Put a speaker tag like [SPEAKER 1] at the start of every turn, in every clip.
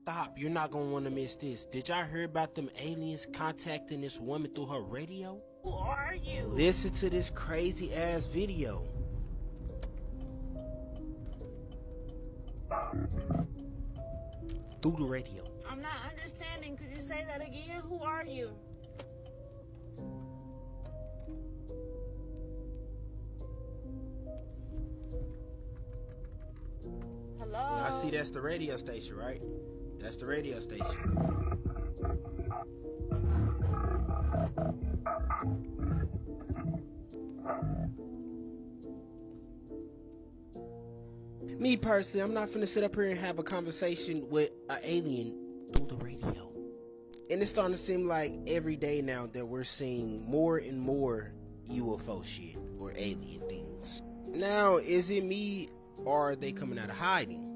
[SPEAKER 1] Stop, you're not gonna want to miss this. Did y'all hear about them aliens contacting this woman through her radio? Who are you? Listen to this crazy ass video. Through the radio.
[SPEAKER 2] I'm not understanding. Could you say that again? Who are you? Hello?
[SPEAKER 1] I see that's the radio station, right? That's the radio station. Me personally, I'm not finna sit up here and have a conversation with an alien through the radio. And it's starting to seem like every day now that we're seeing more and more UFO shit or alien things. Now, is it me or are they coming out of hiding?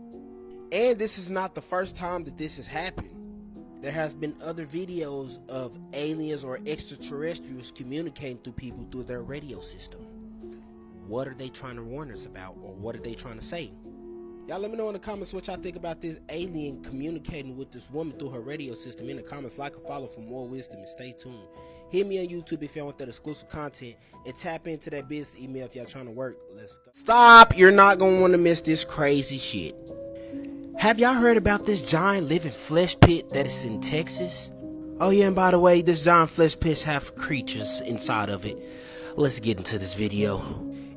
[SPEAKER 1] And this is not the first time that this has happened. There has been other videos of aliens or extraterrestrials communicating through people through their radio system. What are they trying to warn us about, or what are they trying to say? Y'all let me know in the comments what y'all think about this alien communicating with this woman through her radio system. In the comments, like and follow for more wisdom, and stay tuned. Hit me on YouTube if y'all want that exclusive content, and tap into that business email if y'all trying to work. Let's go. Stop, you're not gonna want to miss this crazy shit. Have y'all heard about this giant living flesh pit that is in Texas? Oh yeah, and by the way, this giant flesh pit have creatures inside of it. Let's get into this video.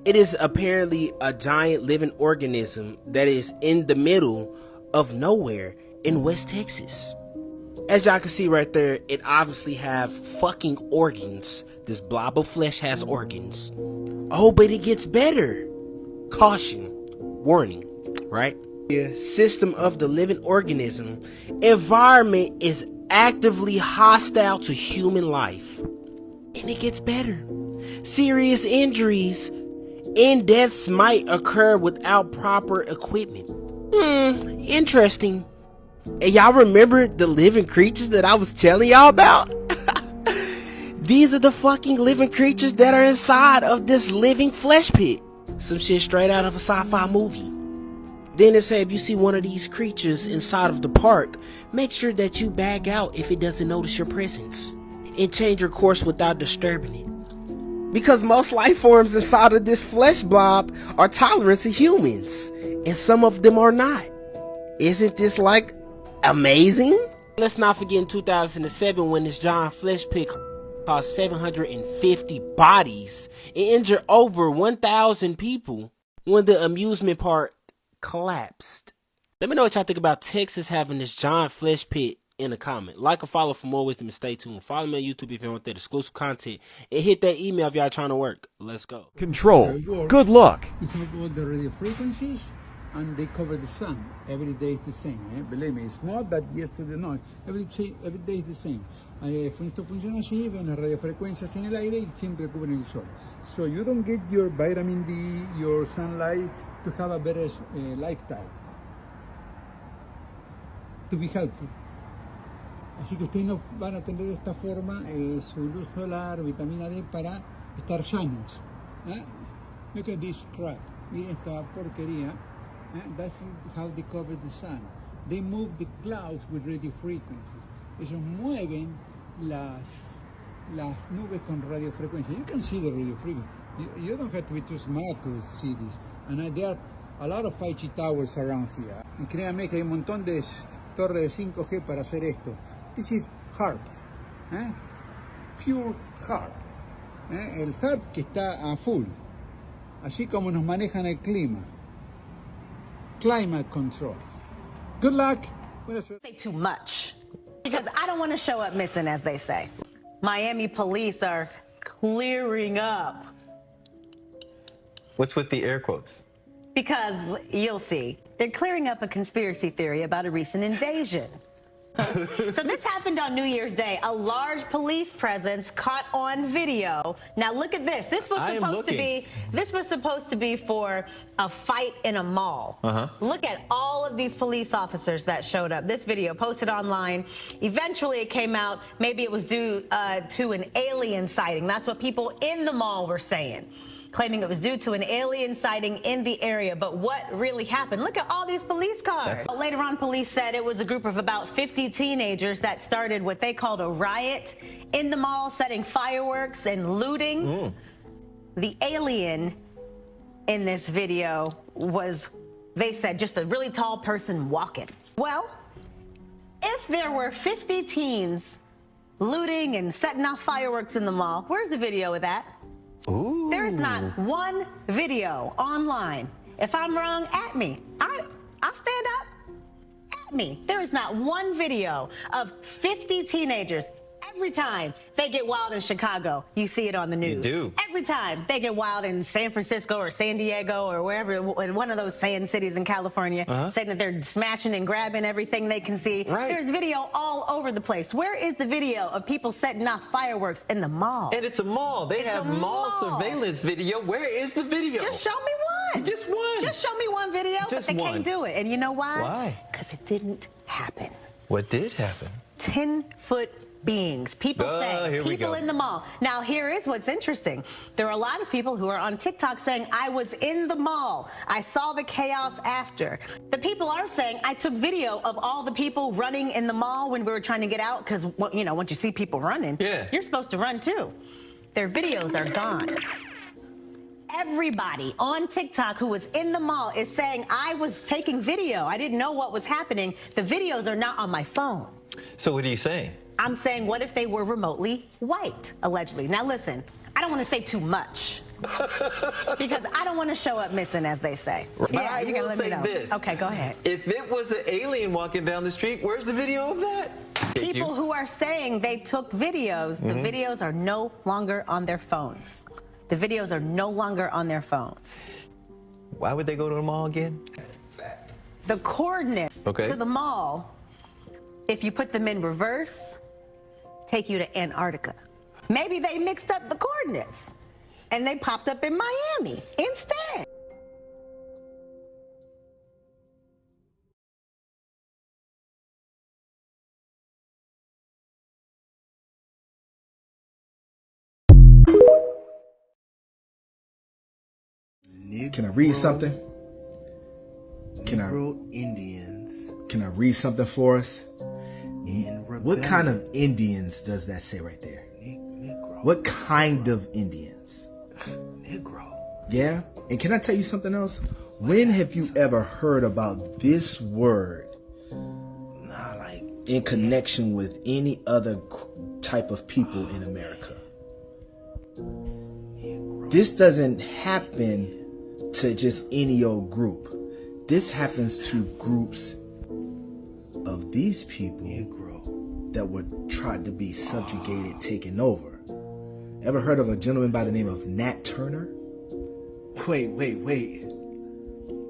[SPEAKER 1] It is apparently a giant living organism that is in the middle of nowhere in West Texas. As y'all can see right there, it obviously have fucking organs. This blob of flesh has organs. Oh, but it gets better. Caution, warning, right? The system of the living organism environment is actively hostile to human life. And it gets better. Serious injuries and deaths might occur without proper equipment. Interesting. And y'all remember the living creatures that I was telling y'all about? These are the fucking living creatures that are inside of this living flesh pit. Some shit straight out of a sci-fi movie. Then it said if you see one of these creatures inside of the park, make sure that you back out if it doesn't notice your presence, and change your course without disturbing it. Because most life forms inside of this flesh blob are tolerant to humans, and some of them are not. Isn't this like amazing? Let's not forget in 2007 when this giant flesh pit caused 750 bodies and injured over 1,000 people when the amusement park collapsed. Let me know what y'all think about Texas having this giant flesh pit in a comment. Like or follow for more wisdom, and stay tuned. Follow me on YouTube if you want that exclusive content, and hit that email if y'all trying to work. Let's go.
[SPEAKER 3] Control. Good luck.
[SPEAKER 4] We talk about the radio frequencies, and they cover the sun. Every day is the same. Believe me, it's not that yesterday, no. Every day is the same. Esto funciona así, ven las radiofrecuencias en el aire y siempre cubren el sol. So you don't get your vitamin D, your sunlight to have a better lifestyle. To be healthy. Así que ustedes no van a tener de esta forma su luz solar, vitamina D para estar sanos. Look at this crap. Miren esta porquería. That's how they cover the sun. They move the clouds with radio frequencies. Ellos mueven las nubes con radiofrecuencia. You can see the radio frequency. You don't have to be too smart to see this. And there are a lot of 5G towers around here. Y créanme que hay un montón de torres de 5G para hacer esto. This is HARP, pure HARP, el HARP que está a full, así como nos manejan el clima, climate control. Good luck.
[SPEAKER 5] Say too much, because I don't want to show up missing, as they say. Miami police are clearing up.
[SPEAKER 6] What's with the air quotes?
[SPEAKER 5] Because you'll see, they're clearing up a conspiracy theory about a recent invasion. So this happened on New Year's Day. A large police presence caught on video. Now look at this. This was supposed to be for a fight in a mall. Look at all of these police officers that showed up. This video posted online. Eventually it came out. Maybe it was due to an alien sighting. That's what people in the mall were saying. claiming it was due to an alien sighting in the area. But what really happened? Look at all these police cars. Later on, police said it was a group of about 50 teenagers that started what they called a riot in the mall, setting fireworks and looting. The alien in this video was, they said, just a really tall person walking. Well, if there were 50 teens looting and setting off fireworks in the mall, where's the video of that?
[SPEAKER 3] Ooh.
[SPEAKER 5] There is not one video online. If I'm wrong, at me. I'll stand up. At me. There is not one video of 50 teenagers. Every time they get wild in Chicago, you see it on the news.
[SPEAKER 3] You do.
[SPEAKER 5] Every time they get wild in San Francisco or San Diego or wherever, in one of those sand cities in California, saying that they're smashing and grabbing everything they can see.
[SPEAKER 3] Right.
[SPEAKER 5] There's video all over the place. Where is the video of people setting off fireworks in the mall?
[SPEAKER 3] And it's a mall. They have mall surveillance video. Where is the video?
[SPEAKER 5] Just show me one.
[SPEAKER 3] Just one.
[SPEAKER 5] Just show me one video,
[SPEAKER 3] Just
[SPEAKER 5] but they
[SPEAKER 3] one.
[SPEAKER 5] can't do it. And you know why?
[SPEAKER 3] Why?
[SPEAKER 5] Because it didn't happen.
[SPEAKER 3] What did happen?
[SPEAKER 5] 10-foot beings. People say,
[SPEAKER 3] here we
[SPEAKER 5] people
[SPEAKER 3] go.
[SPEAKER 5] in the mall. Now, here is what's interesting. There are a lot of people who are on TikTok saying, I was in the mall. I saw the chaos after. The people are saying, I took video of all the people running in the mall when we were trying to get out, because, you know, once you see people running, you're supposed to run too. Their videos are gone. Everybody on TikTok who was in the mall is saying, I was taking video. I didn't know what was happening. The videos are not on my phone.
[SPEAKER 3] So what are you saying?
[SPEAKER 5] I'm saying, what if they were remotely white, allegedly? Now, listen, I don't want to say too much because I don't want to show up missing, as they say.
[SPEAKER 3] But
[SPEAKER 5] Yeah,
[SPEAKER 3] I
[SPEAKER 5] you can
[SPEAKER 3] will
[SPEAKER 5] let me
[SPEAKER 3] say
[SPEAKER 5] know.
[SPEAKER 3] this.
[SPEAKER 5] Okay, go ahead.
[SPEAKER 3] If it was an alien walking down the street, where's the video of that?
[SPEAKER 5] People who are saying they took videos, the videos are no longer on their phones. The videos are no longer on their phones.
[SPEAKER 3] Why would they go to the mall again?
[SPEAKER 5] The coordinates to the mall, if you put them in reverse, take you to Antarctica. Maybe they mixed up the coordinates and they popped up in Miami instead.
[SPEAKER 6] Can I read something?
[SPEAKER 1] Indians.
[SPEAKER 6] Can I read something for us? What kind of Indians does that say right there?
[SPEAKER 1] Negro.
[SPEAKER 6] What kind of Indians?
[SPEAKER 1] Negro.
[SPEAKER 6] Yeah? And can I tell you something else? When have you ever heard about this word in connection with any other type of people in America? This doesn't happen to just any old group. This happens to groups of these people that were tried to be subjugated, taken over. Ever heard of a gentleman by the name of Nat Turner?
[SPEAKER 1] Wait.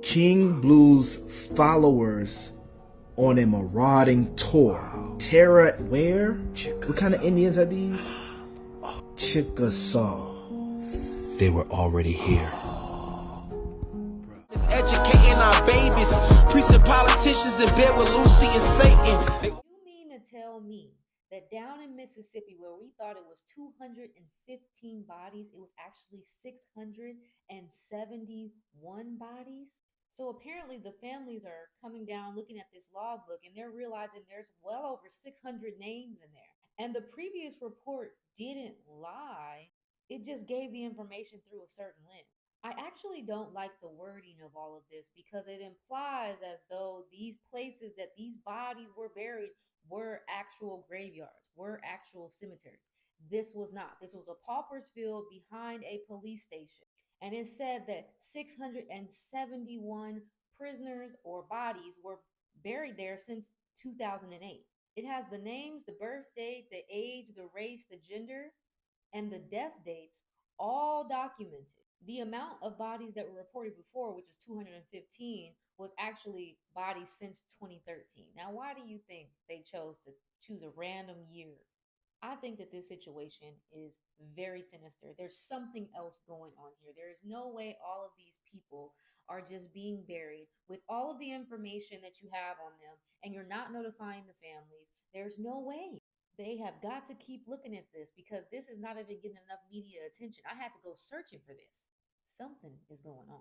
[SPEAKER 6] King Blue's followers on a marauding tour. Terror where? What kind of Indians are these? Chickasaw. They were already here.
[SPEAKER 7] Educating our babies, priests and politicians in bed with Lucy and Satan.
[SPEAKER 8] You mean to tell me that down in Mississippi, where we thought it was 215 bodies, it was actually 671 bodies? So apparently the families are coming down looking at this logbook and they're realizing there's well over 600 names in there. And the previous report didn't lie. It just gave the information through a certain lens. I actually don't like the wording of all of this because it implies as though these places that these bodies were buried were actual graveyards, were actual cemeteries. This was not. This was a pauper's field behind a police station. And it said that 671 prisoners or bodies were buried there since 2008. It has the names, the birth date, the age, the race, the gender, and the death dates all documented. The amount of bodies that were reported before, which is 215, was actually bodies since 2013. Now, why do you think they chose to choose a random year? I think that this situation is very sinister. There's something else going on here. There is no way all of these people are just being buried with all of the information that you have on them and you're not notifying the families. There's no way. They have got to keep looking at this because this is not even getting enough media attention. I had to go searching for this. something is going on.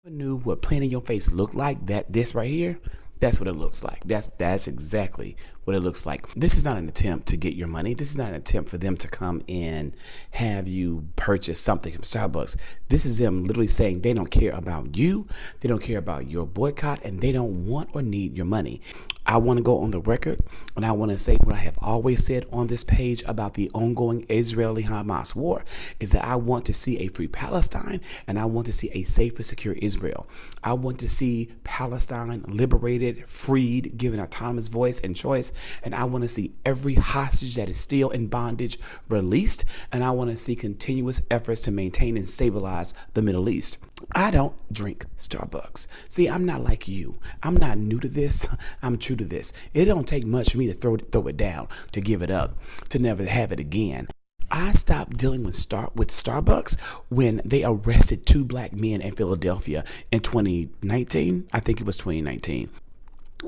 [SPEAKER 9] Knew what planting your face looked like, this right here, that's what it looks like. That's exactly what it looks like. This is not an attempt to get your money. This is not an attempt for them to come and have you purchase something from Starbucks. This is them literally saying they don't care about you, they don't care about your boycott, and they don't want or need your money. I want to go on the record and I want to say what I have always said on this page about the ongoing Israeli-Hamas war is that I want to see a free Palestine and I want to see a safe and secure Israel. I want to see Palestine liberated, freed, given autonomous voice and choice. And I want to see every hostage that is still in bondage released. And I want to see continuous efforts to maintain and stabilize the Middle East. I don't drink Starbucks. See, I'm not like you. I'm not new to this. I'm true to this. It don't take much for me to throw it down, to give it up, to never have it again. I stopped dealing with Starbucks when they arrested 2 black men in Philadelphia in 2019. I think it was 2019.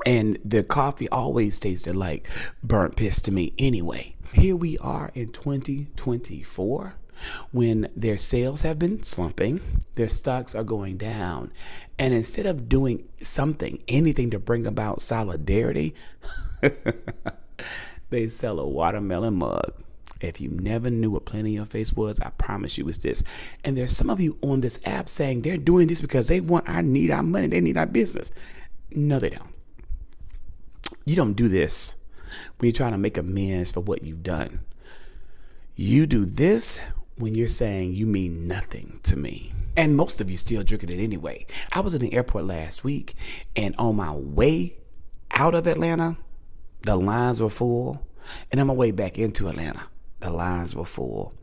[SPEAKER 9] And the coffee always tasted like burnt piss to me anyway. Here we are in 2024 when their sales have been slumping, their stocks are going down. And instead of doing anything to bring about solidarity, they sell a watermelon mug. If you never knew what planting your face was, I promise you it's this. And there's some of you on this app saying they're doing this because they need our money, they need our business. No, they don't. You don't do this when you're trying to make amends for what you've done. You do this when you're saying you mean nothing to me. And most of you still drinking it anyway. I was in the airport last week and on my way out of Atlanta, the lines were full. And on my way back into Atlanta, the lines were full.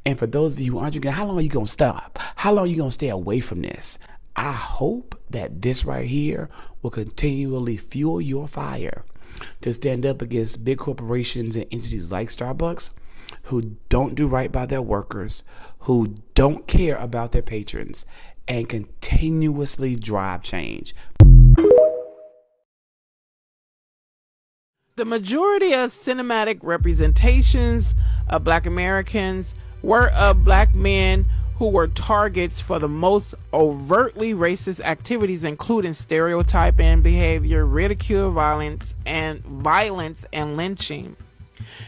[SPEAKER 9] And for those of you who aren't drinking, how long are you going to stop? How long are you going to stay away from this? I hope that this right here will continually fuel your fire to stand up against big corporations and entities like Starbucks who don't do right by their workers, who don't care about their patrons, and continuously drive change.
[SPEAKER 10] The majority of cinematic representations of Black Americans were of Black men who were targets for the most overtly racist activities, including stereotyping behavior, ridicule, violence, and lynching.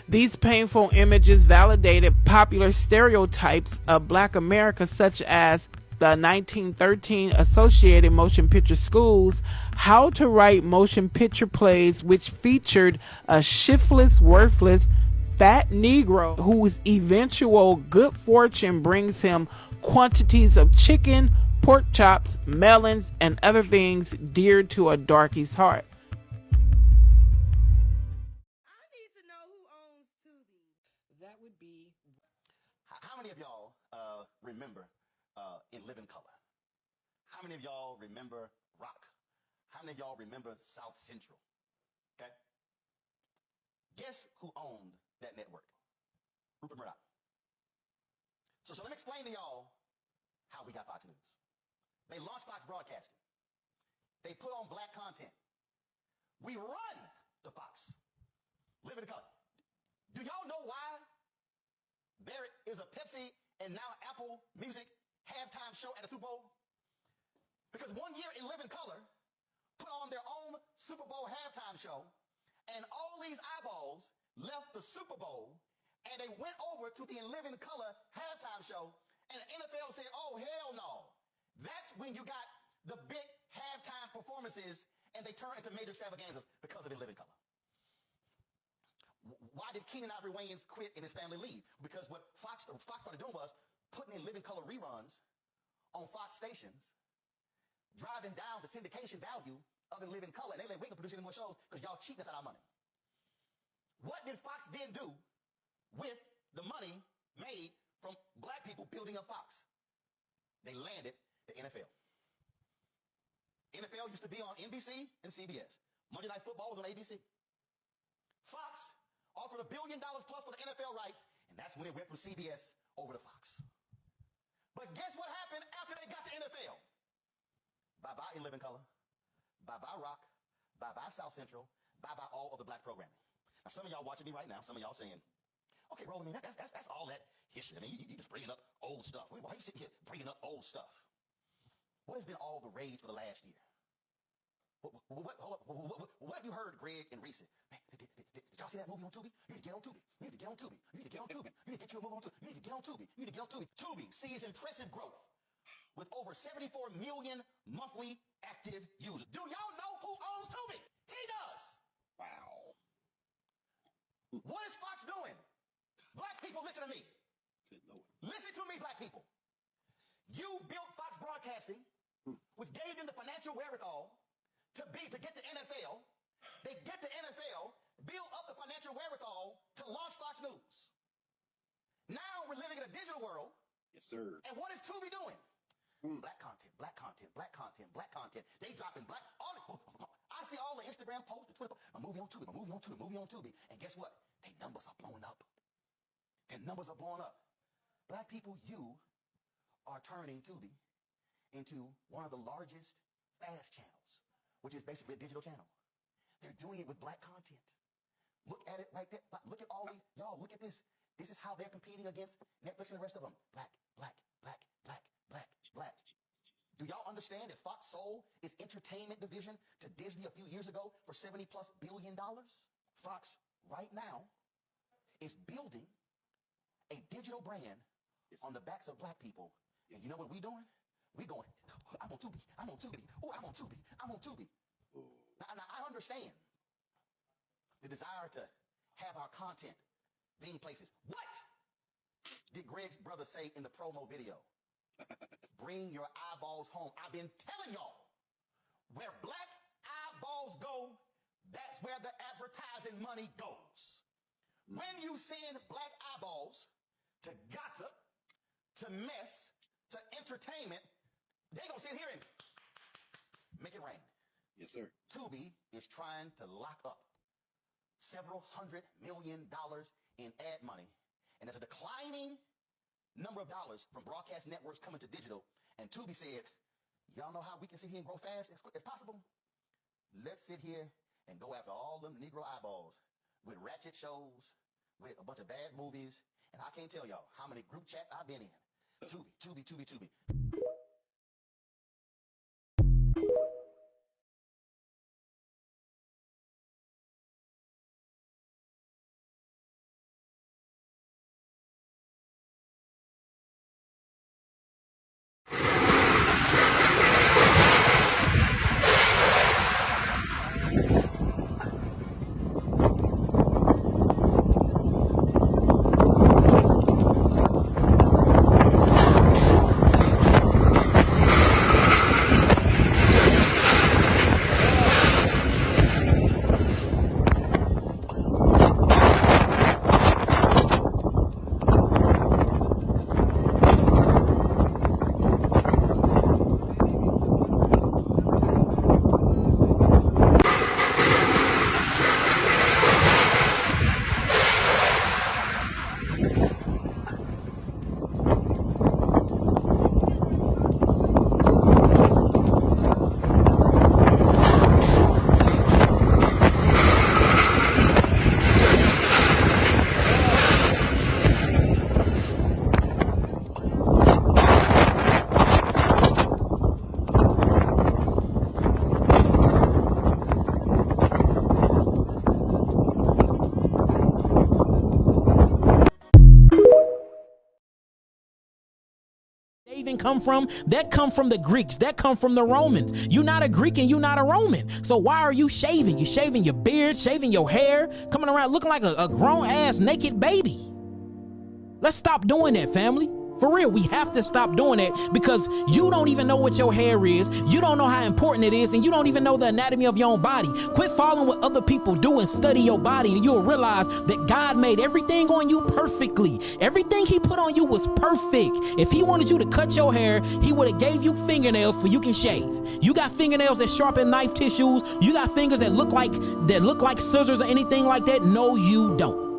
[SPEAKER 10] These painful images validated popular stereotypes of Black America, such as the 1913 Associated Motion Picture School's How to Write Motion Picture Plays, which featured a shiftless, worthless, fat Negro whose eventual good fortune brings him quantities of chicken, pork chops, melons, and other things dear to a darkie's heart.
[SPEAKER 9] That would be. How many of y'all remember In Living Color? How many of y'all remember Rock? How many of y'all remember South Central? Okay. Guess who owned that network? Rupert Murdoch. So let me explain to y'all how we got Fox News. They launched Fox Broadcasting. They put on Black content. We run to Fox. Living Color. Do y'all know why there is a Pepsi and now Apple Music halftime show at a Super Bowl? Because one year In Living Color put on their own Super Bowl halftime show, and all these eyeballs left the Super Bowl and they went over to the In Living Color halftime show, and the NFL said, oh, hell no. That's when you got the big halftime performances and they turned into major extravaganzas because of In Living Color. Why did Keenan Ivory Wayans quit and his family leave? Because what Fox started doing was putting In Living Color reruns on Fox stations, driving down the syndication value of In Living Color. And they like, we can produce any more shows because y'all cheating us out of our money. What did Fox then do with the money made from Black people building up Fox? They landed the NFL. NFL used to be on NBC and CBS. Monday Night Football was on ABC. Fox offered $1 billion plus for the NFL rights, and that's when it went from CBS over to Fox. But guess what happened after they got the NFL? Bye-bye In Living Color. Bye-bye Rock. Bye-bye South Central. Bye-bye all of the Black programming. Now, some of y'all watching me right now, some of y'all saying,
[SPEAKER 11] Okay, Roland, I mean, that's all that history. I mean, you just bringing up old stuff. Why are you sitting here bringing up old stuff? What has been all the rage for the last year? What have you heard, Greg and Reese? Man, did y'all see that movie on Tubi? You need to get on Tubi. You need to get on Tubi. You need to get on Tubi. You need to get you a movie on Tubi. You need to get on Tubi. You need to get on Tubi. Tubi sees impressive growth with over 74 million monthly active users. Do y'all know who owns Tubi? He does. Wow. What is Fox doing? Black people, listen to me. Listen to me, black people. You built Fox Broadcasting, which gave them the financial wherewithal to get the NFL. They get the NFL, build up the financial wherewithal to launch Fox News. Now we're living in a digital world.
[SPEAKER 12] Yes, sir.
[SPEAKER 11] And what is Tubi doing? Black content, black content, black content, black content. They dropping black. I see all the Instagram posts, the Twitter posts. A movie on Tubi, a movie on Tubi, a movie on Tubi. And guess what? Their numbers are blowing up. Their numbers are blowing up. Black people, you are turning Tubi into one of the largest fast channels, which is basically a digital channel. They're doing it with black content. Look at it right there. Look at all these. Y'all, look at this. This is how they're competing against Netflix and the rest of them. Black, black, black, black, black, black. Do y'all understand that Fox sold its entertainment division to Disney a few years ago for $70+ billion? Fox right now is building a digital brand on the backs of black people. And you know what we doing? We going, I'm on Tubi, I'm on Tubi, oh, I'm on Tubi, I'm on Tubi. Now, I understand the desire to have our content being places. What did Greg's brother say in the promo video? Bring your eyeballs home. I've been telling y'all, where black eyeballs go, that's where the advertising money goes. When you send black eyeballs to gossip, to mess, to entertainment, they gonna sit here and make it rain.
[SPEAKER 12] Yes, sir.
[SPEAKER 11] Tubi is trying to lock up several $100 million in ad money, and there's a declining number of dollars from broadcast networks coming to digital. And Tubi said, y'all know how we can sit here and grow fast as possible? Let's sit here and go after all them Negro eyeballs with ratchet shows, with a bunch of bad movies, and I can't tell y'all how many group chats I've been in. Tubi, Tubi, Tubi, Tubi.
[SPEAKER 13] Come from that come from the Greeks, that come from the Romans. You're not a Greek and you're not a Roman, so why are you shaving? You shaving your beard, shaving your hair, coming around looking like a grown-ass naked baby. Let's stop doing that, family. For real, we have to stop doing that, because you don't even know what your hair is, you don't know how important it is, and you don't even know the anatomy of your own body. Quit following what other people do and study your body, and you'll realize that God made everything on you perfectly. Everything he put on you was perfect. If he wanted you to cut your hair, he would have gave you fingernails for you can shave. You got fingernails that sharpen knife tissues, you got fingers that look like scissors or anything like that. No, you don't.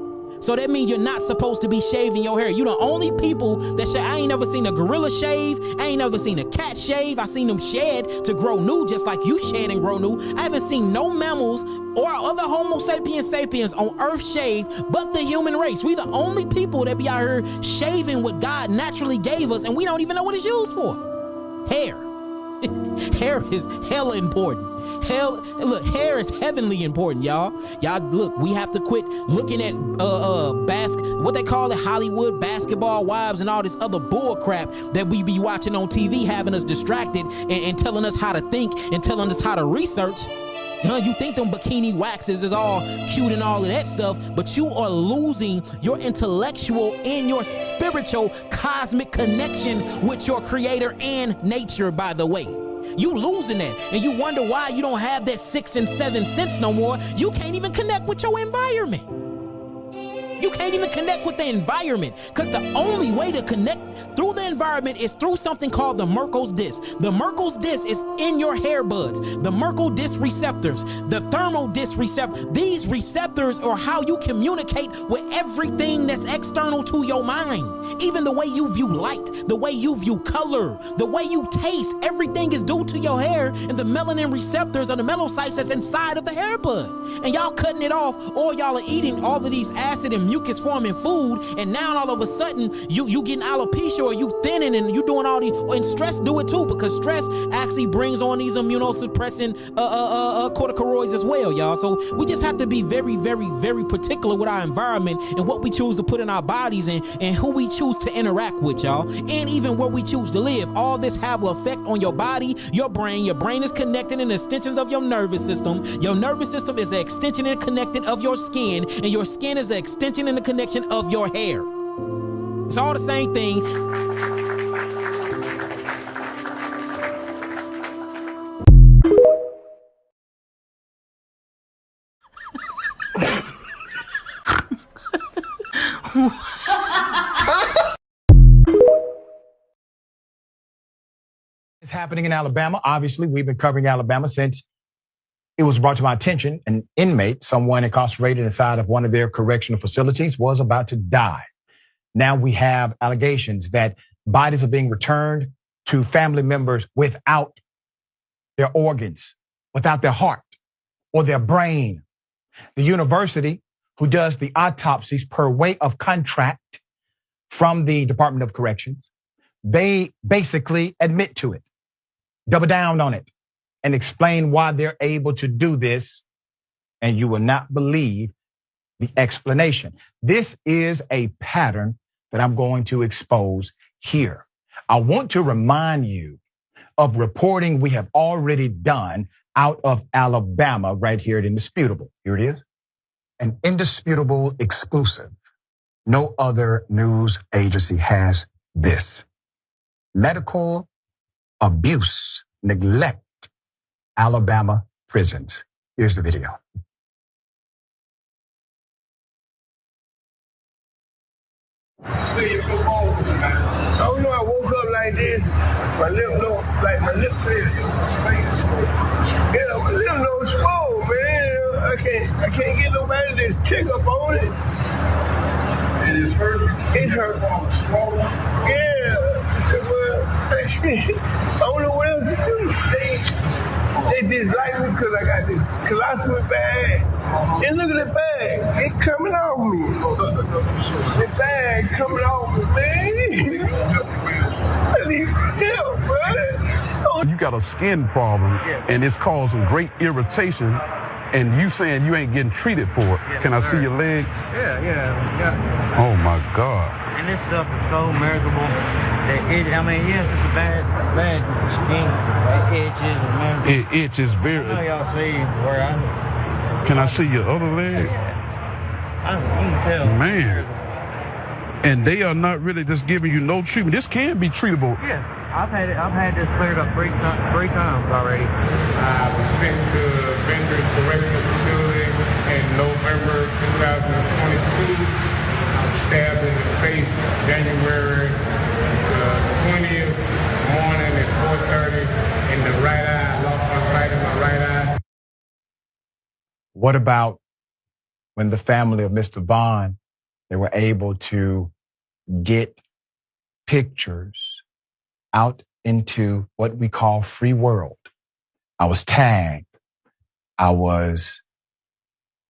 [SPEAKER 13] So that means you're not supposed to be shaving your hair. You the only people that shave. I ain't never seen a gorilla shave. I ain't never seen a cat shave. I seen them shed to grow new, just like you shed and grow new. I haven't seen no mammals or other Homo sapiens on Earth shave, but the human race. We the only people that be out here shaving what God naturally gave us, and we don't even know what it's used for. Hair. Hair is hella important. Look, hair is heavenly important, y'all. Y'all, look, we have to quit looking at what they call it, Hollywood basketball wives and all this other bull crap that we be watching on TV, having us distracted and telling us how to think and telling us how to research. You think them bikini waxes is all cute and all of that stuff, but you are losing your intellectual and your spiritual cosmic connection with your creator and nature, by the way. You losing that, and you wonder why you don't have that 6th and 7th sense no more. You can't even connect with your environment. You can't even connect with the environment, because the only way to connect through the environment is through something called the Merkel's disc. The Merkel's disc is in your hair buds. The Merkel disc receptors, the thermal disc receptor. These receptors are how you communicate with everything that's external to your mind. Even the way you view light, the way you view color, the way you taste, everything is due to your hair and the melanin receptors or the melanocytes that's inside of the hair bud. And y'all cutting it off, or y'all are eating all of these acid and mucus forming food, and now all of a sudden you getting alopecia, or you thinning, and you doing all these, and stress do it too, because stress actually brings on these immunosuppressant corticosteroids as well, y'all. So we just have to be very, very, very particular with our environment and what we choose to put in our bodies, and who we choose to interact with, y'all, and even where we choose to live. All this have an effect on your body, your brain. Your brain is connected in extensions of your nervous system. Your nervous system is an extension and connected of your skin, and your skin is an extension and the connection of your hair. It's all the same thing.
[SPEAKER 12] It's happening in Alabama. Obviously, we've been covering Alabama since it was brought to my attention an inmate, someone incarcerated inside of one of their correctional facilities, was about to die. Now we have allegations that bodies are being returned to family members without their organs, without their heart or their brain. The university, who does the autopsies per way of contract from the Department of Corrections, they basically admit to it, double down on it, and explain why they're able to do this, and you will not believe the explanation. This is a pattern that I'm going to expose here. I want to remind you of reporting we have already done out of Alabama right here at Indisputable. Here it is.
[SPEAKER 14] An indisputable exclusive. No other news agency has this. Medical abuse, neglect, Alabama prisons. Here's the video.
[SPEAKER 15] I don't know, I woke up like this. My lip look like my lips is face. Yeah, my lip look small, man. I can't get nobody to check up on it. And it's hurt. It hurt. Small. Yeah. I don't know what else to do. They dislike me because I got this colostomy bag. And look at the bag. It's coming off me. The bag coming off me, man. I need help, man.
[SPEAKER 16] You got a skin problem, and it's causing great irritation, and you saying you ain't getting treated for it. Can I see your legs?
[SPEAKER 17] Yeah.
[SPEAKER 16] Oh, my God.
[SPEAKER 17] And this stuff is so miserable that yes, it's a bad skin. It itches. Man.
[SPEAKER 16] It itches very.
[SPEAKER 17] I know y'all see where I.
[SPEAKER 16] Can I see your other leg?
[SPEAKER 17] Yeah. You can tell.
[SPEAKER 16] Man. And they are not really just giving you no treatment. This can be treatable.
[SPEAKER 17] Yeah. I've had this cleared up three times already.
[SPEAKER 18] I was sent to Bender's Correctional Facility in November 2022. I was stabbed in the face January 20th morning at 4:30 in the right eye. I lost my sight in my right eye.
[SPEAKER 12] What about when the family of Mr. Vaughn They were able to get pictures out into what we call free world. I was tagged. I was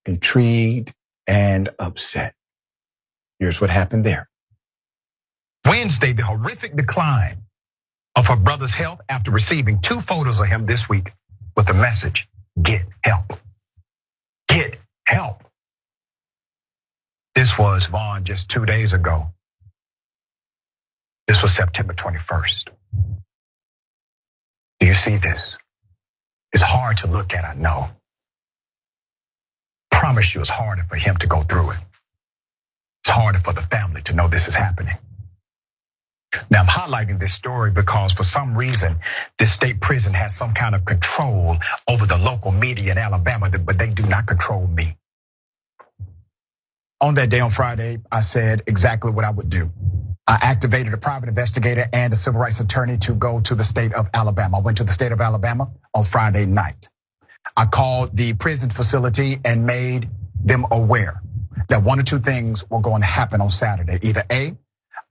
[SPEAKER 12] intrigued and upset. Here's what happened there. Wednesday, the horrific decline of her brother's health after receiving 2 photos of him this week with the message, get help. Get help. This was Vaughn just 2 days ago. This was September 21st. Do you see this? It's hard to look at, I know. Promise you it's harder for him to go through it. It's harder for the family to know this is happening. Now, I'm highlighting this story because for some reason, this state prison has some kind of control over the local media in Alabama, but they do not control me. On that day on Friday, I said exactly what I would do. I activated a private investigator and a civil rights attorney to go to the state of Alabama. I went to the state of Alabama on Friday night. I called the prison facility and made them aware that 1 or 2 things were going to happen on Saturday. Either A,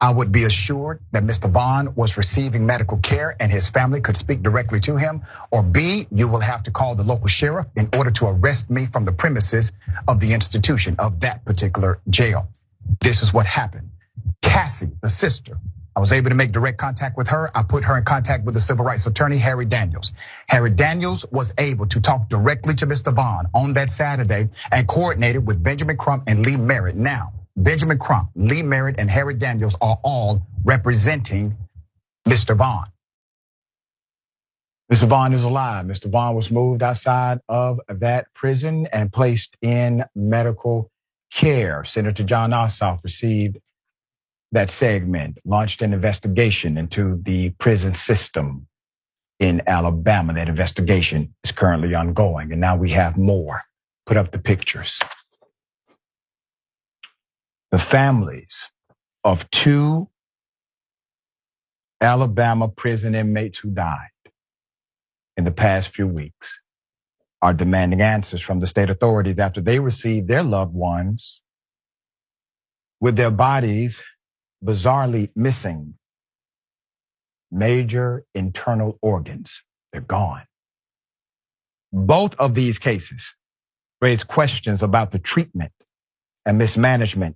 [SPEAKER 12] I would be assured that Mr. Vaughn was receiving medical care and his family could speak directly to him, or B, you will have to call the local sheriff in order to arrest me from the premises of the institution of that particular jail. This is what happened. Cassie, the sister, I was able to make direct contact with her. I put her in contact with the civil rights attorney, Harry Daniels. Harry Daniels was able to talk directly to Mr. Vaughn on that Saturday and coordinated with Benjamin Crump and Lee Merritt. Now, Benjamin Crump, Lee Merritt, and Harry Daniels are all representing Mr. Vaughn. Mr. Vaughn is alive. Mr. Vaughn was moved outside of that prison and placed in medical care. Senator John Ossoff received that segment, launched an investigation into the prison system in Alabama. That investigation is currently ongoing, and now we have more. Put up the pictures. The families of 2 Alabama prison inmates who died in the past few weeks are demanding answers from the state authorities after they received their loved ones with their bodies bizarrely missing major internal organs. They're gone. Both of these cases raise questions about the treatment and mismanagement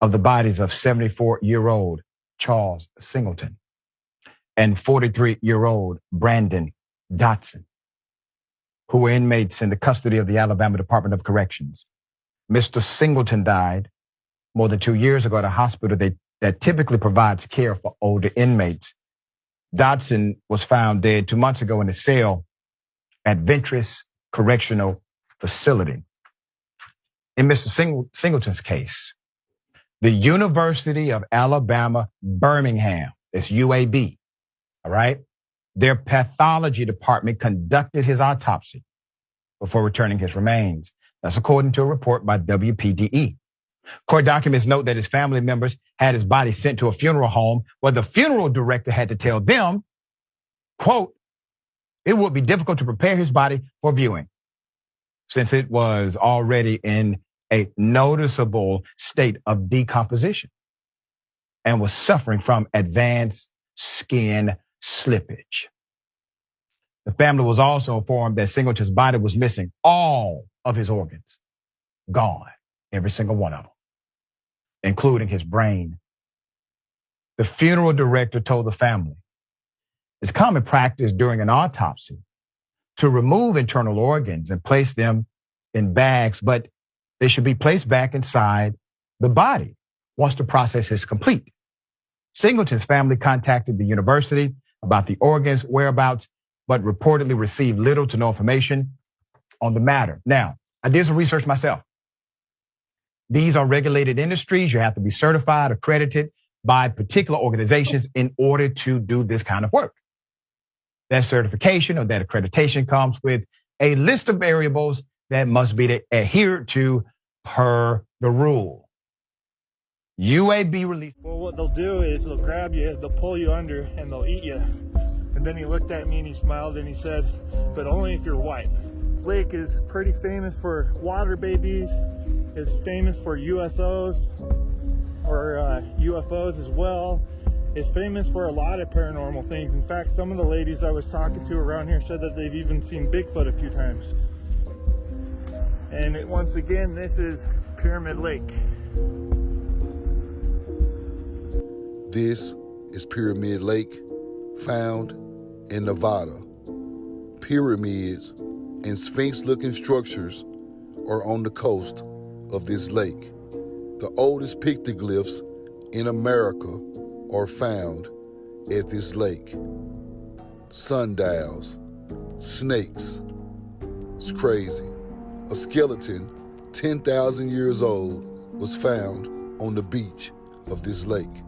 [SPEAKER 12] of the bodies of 74-year-old Charles Singleton and 43-year-old Brandon Dotson, who were inmates in the custody of the Alabama Department of Corrections. Mr. Singleton died more than 2 years ago at a hospital that typically provides care for older inmates. Dotson was found dead 2 months ago in a cell at Ventress Correctional Facility. In Mr. Singleton's case, the University of Alabama, Birmingham, it's UAB, all right? Their pathology department conducted his autopsy before returning his remains. That's according to a report by WPDE. Court documents note that his family members had his body sent to a funeral home where the funeral director had to tell them, quote, it would be difficult to prepare his body for viewing since it was already in a noticeable state of decomposition and was suffering from advanced skin slippage. The family was also informed that Singleton's body was missing all of his organs, gone, every single one of them, including his brain. The funeral director told the family it's common practice during an autopsy to remove internal organs and place them in bags, but they should be placed back inside the body once the process is complete. Singleton's family contacted the university about the organs' whereabouts, but reportedly received little to no information on the matter. Now, I did some research myself. These are regulated industries. You have to be certified, accredited by particular organizations in order to do this kind of work. That certification or that accreditation comes with a list of variables that must be adhered to per the rule. UAB released.
[SPEAKER 19] Well, what they'll do is they'll grab you, they'll pull you under, and they'll eat you. And then he looked at me and he smiled and he said, but only if you're white. This lake is pretty famous for water babies. It's famous for USOs. or UFOs as well. It's famous for a lot of paranormal things. In fact, some of the ladies I was talking to around here said that they've even seen Bigfoot a few times. And once again, this is Pyramid Lake.
[SPEAKER 20] This is Pyramid Lake, found in Nevada. Pyramids and sphinx-looking structures are on the coast of this lake. The oldest pictoglyphs in America are found at this lake. Sundials, snakes. It's crazy. A skeleton 10,000 years old was found on the beach of this lake.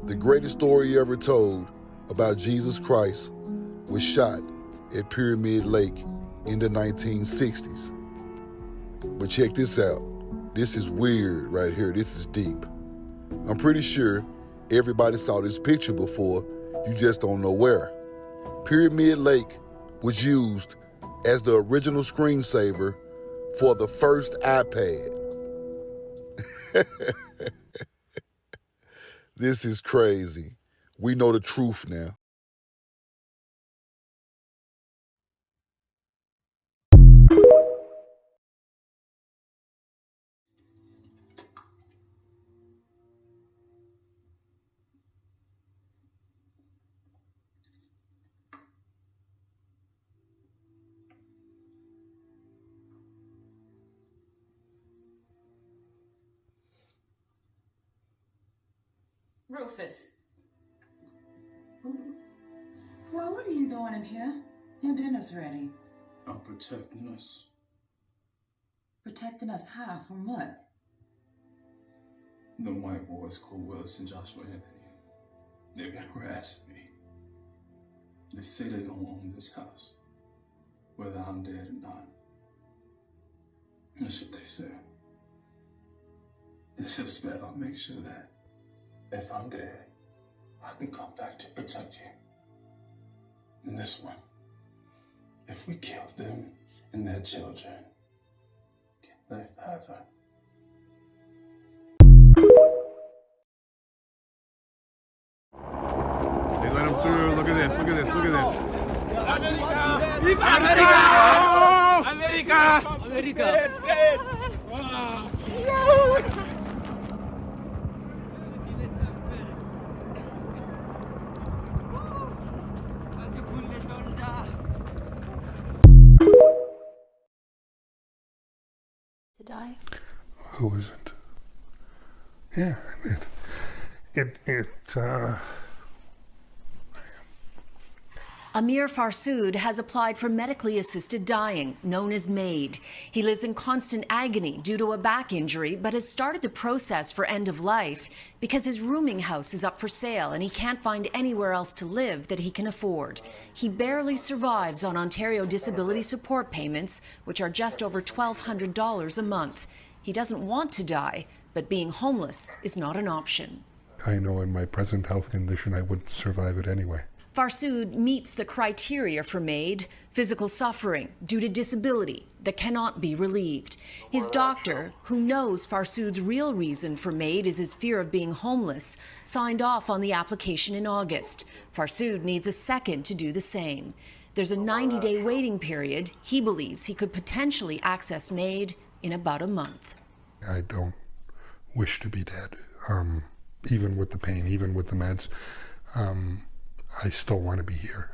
[SPEAKER 20] The greatest story ever told about Jesus Christ was shot at Pyramid Lake in the 1960s. But check this out. This is weird right here. This is deep. I'm pretty sure everybody saw this picture before, you just don't know where. Pyramid Lake was used as the original screensaver for the first iPad. This is crazy. We know the truth now.
[SPEAKER 2] Rufus. Well, what are you doing in here? Your dinner's ready.
[SPEAKER 21] I'm protecting us.
[SPEAKER 2] Protecting us how? From what?
[SPEAKER 21] The white boys, Cole Willis and Joshua Anthony. They've been harassing me. They say they're gonna own this house, whether I'm dead or not. That's what they say. They said that I'll make sure that if I'm dead, I can come back to protect you. And this one, if we kill them and their children, can live forever.
[SPEAKER 18] They let him through. Look at this. Look at this. Look at this.
[SPEAKER 22] America! America! It's dead!
[SPEAKER 2] To die?
[SPEAKER 18] Who isn't? Yeah,
[SPEAKER 23] Amir Farsood has applied for medically assisted dying, known as MAID. He lives in constant agony due to a back injury, but has started the process for end of life because his rooming house is up for sale and he can't find anywhere else to live that he can afford. He barely survives on Ontario disability support payments, which are just over $1,200 a month. He doesn't want to die, but being homeless is not an option.
[SPEAKER 18] I know in my present health condition I wouldn't survive it anyway.
[SPEAKER 23] Farsood meets the criteria for MAID: physical suffering due to disability that cannot be relieved. His doctor, who knows Farsood's real reason for MAID is his fear of being homeless, signed off on the application in August. Farsood needs a second to do the same. There's a 90-day waiting period. He believes he could potentially access MAID in about a month.
[SPEAKER 18] I don't wish to be dead, even with the pain, even with the meds. I still want to be here.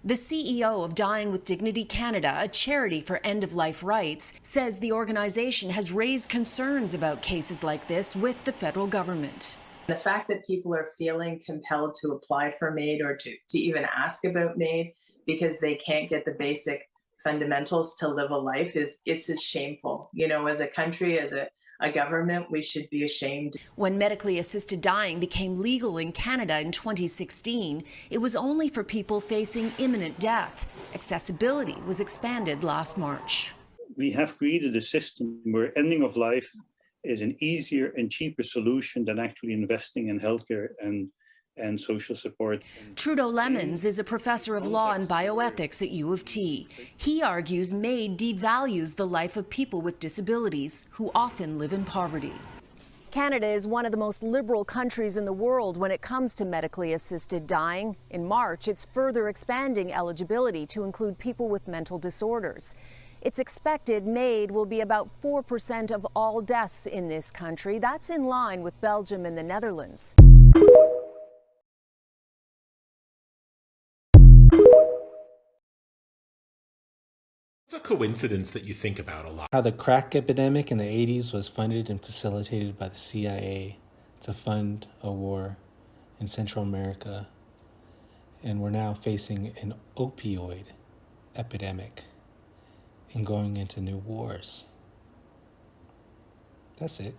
[SPEAKER 23] The CEO of Dying with Dignity Canada, a charity for end-of-life rights, says the organization has raised concerns about cases like this with the federal government.
[SPEAKER 24] The fact that people are feeling compelled to apply for MAID or to even ask about MAID because they can't get the basic fundamentals to live a life it's shameful. You know, as a country, as a government, we should be ashamed.
[SPEAKER 23] When medically assisted dying became legal in Canada in 2016, it was only for people facing imminent death. Accessibility was expanded last March.
[SPEAKER 25] We have created a system where ending of life is an easier and cheaper solution than actually investing in healthcare and social support.
[SPEAKER 23] Trudeau Lemons is a professor of law and bioethics at U of T. He argues MAID devalues the life of people with disabilities who often live in poverty. Canada is one of the most liberal countries in the world when it comes to medically assisted dying. In March, it's further expanding eligibility to include people with mental disorders. It's expected MAID will be about 4% of all deaths in this country. That's in line with Belgium and the Netherlands.
[SPEAKER 1] It's a coincidence that you think about a lot.
[SPEAKER 3] How the crack epidemic in the 80s was funded and facilitated by the CIA to fund a war in Central America. And we're now facing an opioid epidemic and going into new wars. That's it.